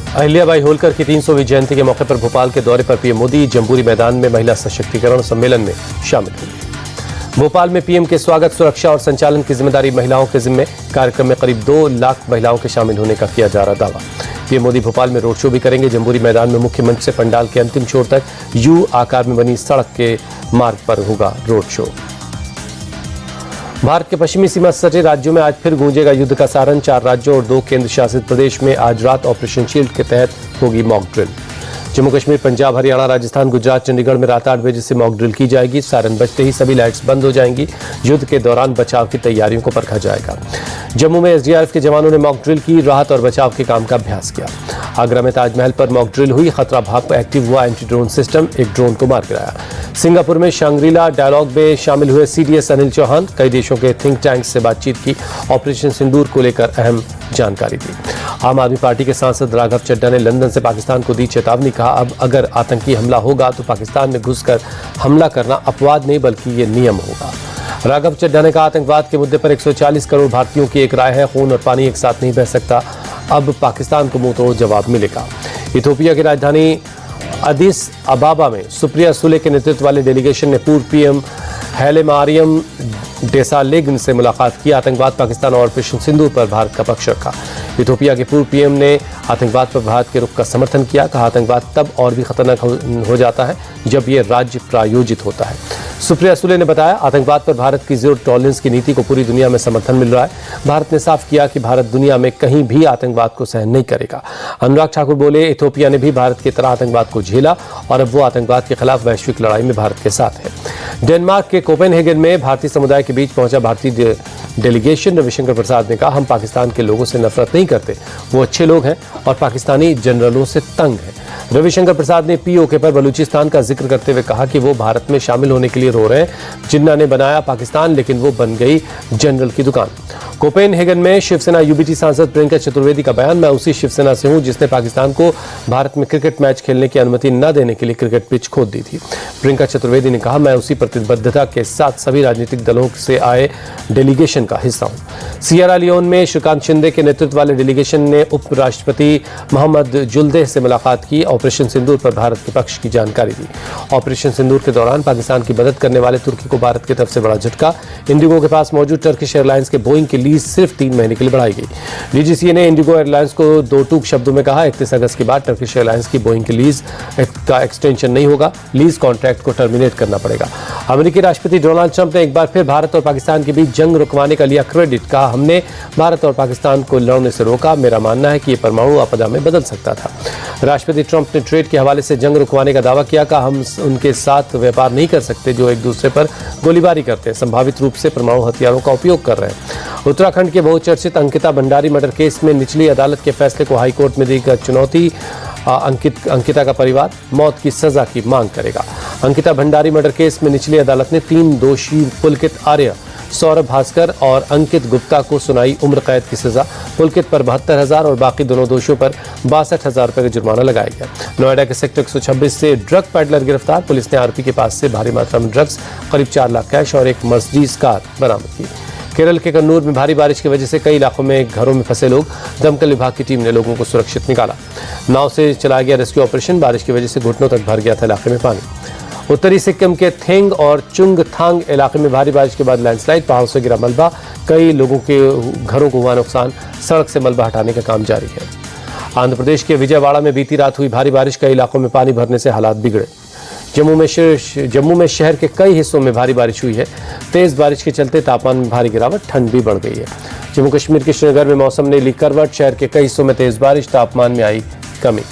अहिल्याबाई होलकर की 300वीं जयंती के मौके पर भोपाल के दौरे पर पीएम मोदी जम्बूरी मैदान में महिला सशक्तिकरण सम्मेलन में शामिल हुए। भोपाल में पीएम के स्वागत, सुरक्षा और संचालन की जिम्मेदारी महिलाओं के जिम्मे। कार्यक्रम में करीब 2 लाख महिलाओं के शामिल होने का किया जा रहा दावा। पीएम मोदी भोपाल में रोड शो भी करेंगे। जम्बूरी मैदान में मुख्य मंच से पंडाल के अंतिम छोर तक यू आकार में बनी सड़क के मार्ग पर होगा रोड शो। भारत के पश्चिमी सीमा से सटे राज्यों में आज फिर गूंजेगा युद्ध का सारन। 4 राज्यों और 2 केंद्र शासित प्रदेश में आज रात ऑपरेशन शील्ड के तहत होगी मॉक ड्रिल। जम्मू कश्मीर, पंजाब, हरियाणा, राजस्थान, गुजरात, चंडीगढ़ में रात 8 बजे से मॉक ड्रिल की जाएगी। सारन बजते ही सभी लाइट्स बंद हो जाएंगी। युद्ध के दौरान बचाव की तैयारियों को परखा जाएगा। जम्मू में एसडीआरएफ के जवानों ने मॉक ड्रिल की, राहत और बचाव के काम का अभ्यास किया। आगरा में ताजमहल पर मॉक ड्रिल हुई। खतरा भाप एक्टिव हुआ एंटी ड्रोन सिस्टम, एक ड्रोन को मार गिराया। सिंगापुर में शांग्रीला डायलॉग में शामिल हुए सीडीएस अनिल चौहान। कई देशों के थिंक टैंक से बातचीत की। ऑपरेशन सिंदूर को लेकर अहम जानकारी दी। आम आदमी पार्टी के सांसद राघव चड्ढा ने लंदन से पाकिस्तान को दी चेतावनी। कहा, अब अगर आतंकी हमला होगा तो पाकिस्तान में घुसकर हमला करना अपवाद नहीं बल्कि ये नियम होगा। राघव चड्ढा ने कहा, आतंकवाद के मुद्दे पर 140 करोड़ भारतीयों की एक राय है। खून और पानी एक साथ नहीं बह सकता। अब पाकिस्तान को मुंह तोड़ जवाब मिलेगा। इथियोपिया की राजधानी अदिस अबाबा में सुप्रिया सुले के नेतृत्व वाले डेलीगेशन ने पूर्व पीएम हैले मारियम डेसालेग्न से मुलाकात की। आतंकवाद, पाकिस्तान और ऑपरेशन सिंदूर पर भारत का पक्ष रखा। इथियोपिया के पूर्व पीएम ने आतंकवाद पर भारत के रुख का समर्थन किया। कहा, आतंकवाद तब और भी खतरनाक हो जाता है जब ये राज्य प्रायोजित होता है। सुप्रिया सुले ने बताया, आतंकवाद पर भारत की जीरो टॉलरेंस की नीति को पूरी दुनिया में समर्थन मिल रहा है। भारत ने साफ किया कि भारत दुनिया में कहीं भी आतंकवाद को सहन नहीं करेगा। अनुराग ठाकुर बोले, इथियोपिया ने भी भारत की तरह आतंकवाद को झेला और अब वो आतंकवाद के खिलाफ वैश्विक लड़ाई में भारत के साथ है। डेनमार्क के कोपेनहेगन में भारतीय समुदाय के बीच पहुंचा भारतीय डेलीगेशन। रविशंकर प्रसाद ने कहा, हम पाकिस्तान के लोगों से नफरत नहीं करते, वो अच्छे लोग हैं और पाकिस्तानी जनरलों से तंग हैं। रविशंकर प्रसाद ने पीओके पर बलूचिस्तान का जिक्र करते हुए कहा कि वो भारत में शामिल होने के लिए रो रहे हैं। जिन्ना ने बनाया पाकिस्तान, लेकिन वो बन गई जनरल की दुकान। कोपेनहेगन में शिवसेना यूबीटी सांसद प्रियंका चतुर्वेदी का बयान, मैं उसी शिवसेना से हूं जिसने पाकिस्तान को भारत में क्रिकेट मैच खेलने की अनुमति न देने के लिए क्रिकेट पिच खोद दी थी। प्रियंका चतुर्वेदी ने कहा, मैं उसी प्रतिबद्धता के साथ सभी राजनीतिक दलों से आए डेलीगेशन का हिस्सा हूं। सियरा लियोन में श्रीकांत शिंदे के नेतृत्व वाले डेलीगेशन ने उपराष्ट्रपति मोहम्मद जुल्देह से मुलाकात की। ऑपरेशन सिंदूर पर भारत के पक्ष की जानकारी दी। ऑपरेशन सिंदूर के दौरान पाकिस्तान की मदद करने वाले तुर्की को भारत की तरफ से बड़ा झटका। इंडिगो के पास मौजूद टर्किश एयरलाइंस के बोइंग की लीज सिर्फ 3 महीने के लिए बढ़ाई गई। डीजीसीए ने इंडिगो एयरलाइंस को 2 टूक शब्दों में कहा, 31 अगस्त के बाद टर्किश एयरलाइंस की बोइंग की लीज का एक्सटेंशन नहीं होगा। लीज कॉन्ट्रैक्ट को टर्मिनेट करना पड़ेगा। अमेरिकी राष्ट्रपति डोनाल्ड ट्रंप ने एक बार फिर भारत और पाकिस्तान के बीच जंग रुकवाने का लिया क्रेडिट। कहा, हमने भारत और पाकिस्तान को लड़ने से रोका। मेरा मानना है कि यह परमाणु आपदा में बदल सकता था। राष्ट्रपति ट्रंप ने ट्रेड के हवाले से जंग रुकवाने का दावा किया। कहा, हम उनके साथ व्यापार नहीं कर सकते जो एक दूसरे पर गोलीबारी करते हैं, संभावित रूप से परमाणु हथियारों का उपयोग कर रहे हैं। उत्तराखंड के बहुचर्चित अंकिता भंडारी मर्डर केस में निचली अदालत के फैसले को हाईकोर्ट में दी चुनौती। अंकिता का परिवार मौत की सजा की मांग करेगा। अंकिता भंडारी मर्डर केस में निचली अदालत ने 3 दोषी पुलकित आर्य, सौरभ भास्कर और अंकित गुप्ता को सुनाई उम्र कैद की सजा। पुलकित पर 72,000 और बाकी दोनों दोषियों पर 62,000 रुपए का जुर्माना लगाया गया। नोएडा के सेक्टर 126 से ड्रग पैडलर गिरफ्तार। पुलिस ने आरोपी के पास से भारी मात्रा में ड्रग्स, करीब 4 लाख कैश और एक मर्सिडीज कार बरामद की। केरल के कन्नूर में भारी बारिश की वजह से कई इलाकों में घरों में फंसे लोग। दमकल विभाग की टीम ने लोगों को सुरक्षित निकाला। नाव से चलाया गया रेस्क्यू ऑपरेशन। बारिश की वजह से घुटनों तक भर गया था इलाके में पानी। उत्तरी सिक्किम के थेंग और चुंगथांग इलाके में भारी बारिश के बाद लैंडस्लाइड, पहाड़ों से गिरा मलबा। कई लोगों के घरों को हुआ नुकसान। सड़क से मलबा हटाने का काम जारी है। आंध्र प्रदेश के विजयवाड़ा में बीती रात हुई भारी बारिश। कई इलाकों में पानी भरने से हालात बिगड़े। जम्मू में शहर के कई हिस्सों में भारी बारिश हुई है। तेज बारिश के चलते तापमान में भारी गिरावट, ठंड भी बढ़ गई है। जम्मू कश्मीर के श्रीनगर में मौसम ने ली करवट। शहर के कई हिस्सों में तेज बारिश, तापमान में आई कमी।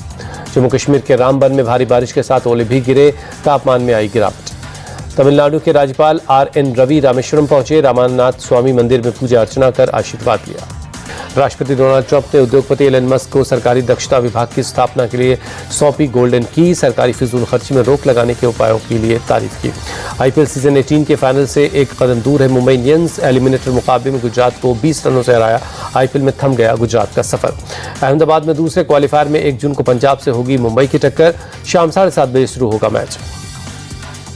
जम्मू कश्मीर के रामबन में भारी बारिश के साथ ओले भी गिरे, तापमान में आई गिरावट। तमिलनाडु के राज्यपाल RN रवि रामेश्वरम पहुंचे। रामानाथ स्वामी मंदिर में पूजा अर्चना कर आशीर्वाद लिया। राष्ट्रपति डोनाल्ड ट्रंप ने उद्योगपति एलन मस्क को सरकारी दक्षता विभाग की स्थापना के लिए सौंपी गोल्डन की। सरकारी फिजूल खर्ची में रोक लगाने के उपायों के लिए तारीफ की। IPL सीजन 18 के फाइनल से एक कदम दूर है मुंबई इंडियंस। एलिमिनेटर मुकाबले में गुजरात को 20 रनों से हराया। IPL में थम गया गुजरात का सफर। अहमदाबाद में दूसरे क्वालीफायर में 1 जून को पंजाब से होगी मुंबई की टक्कर। शाम 7:30 बजे शुरू होगा मैच।